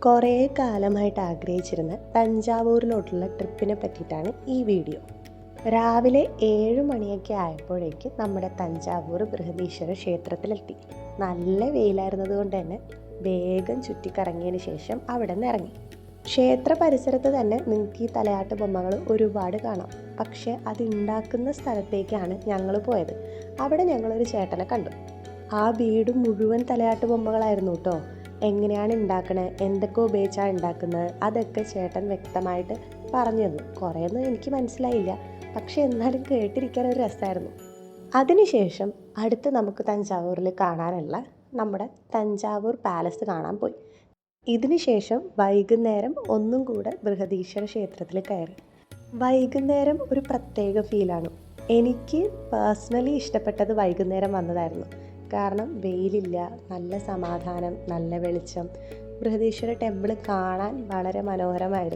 കുറേ കാലമായിട്ട് ആഗ്രഹിച്ചിരുന്ന തഞ്ചാവൂരിലോട്ടുള്ള ട്രിപ്പിനെ പറ്റിയിട്ടാണ് ഈ വീഡിയോ. രാവിലെ 7 മണിയൊക്കെ ആയപ്പോഴേക്ക് നമ്മുടെ തഞ്ചാവൂർ ബൃഹദീശ്വര ക്ഷേത്രത്തിലെത്തി. നല്ല വെയിലായിരുന്നത് കൊണ്ട് തന്നെ വേഗം ചുറ്റിക്കറങ്ങിയതിന് ശേഷം അവിടെ നിന്ന് ഇറങ്ങി. ക്ഷേത്ര പരിസരത്ത് തന്നെ നിങ്ങൾക്ക് ഈ തലയാട്ട് ബൊമ്മകൾ ഒരുപാട് കാണാം. പക്ഷേ അത് ഉണ്ടാക്കുന്ന സ്ഥലത്തേക്കാണ് ഞങ്ങൾ പോയത്. അവിടെ ഞങ്ങളൊരു ചേട്ടനെ കണ്ടു. ആ വീട് മുഴുവൻ തലയാട്ട് ബൊമ്മകളായിരുന്നു കേട്ടോ. എങ്ങനെയാണ് ഉണ്ടാക്കണത്, എന്തൊക്കെ ഉപയോഗിച്ചാണ് ഉണ്ടാക്കുന്നത്, അതൊക്കെ ചേട്ടൻ വ്യക്തമായിട്ട് പറഞ്ഞു തന്നു. കുറേയൊന്നും എനിക്ക് മനസ്സിലായില്ല, പക്ഷെ എന്നാലും കേട്ടിരിക്കാൻ ഒരു രസമായിരുന്നു. അതിനുശേഷം അടുത്ത് നമുക്ക് തഞ്ചാവൂരിൽ കാണാനുള്ള നമ്മുടെ തഞ്ചാവൂർ പാലസ് കാണാൻ പോയി. ഇതിനുശേഷം വൈകുന്നേരം ഒന്നും കൂടെ ബൃഹദീശ്വര ക്ഷേത്രത്തിൽ കയറി. വൈകുന്നേരം ഒരു പ്രത്യേക ഫീലാണ്. എനിക്ക് പേഴ്സണലി ഇഷ്ടപ്പെട്ടത് വൈകുന്നേരം വന്നതായിരുന്നു. കാരണം വെയിലില്ല, നല്ല സമാധാനം, നല്ല വെളിച്ചം. ബൃഹദീശ്വര ടെമ്പിൾ കാണാൻ വളരെ മനോഹരമായിരുന്നു.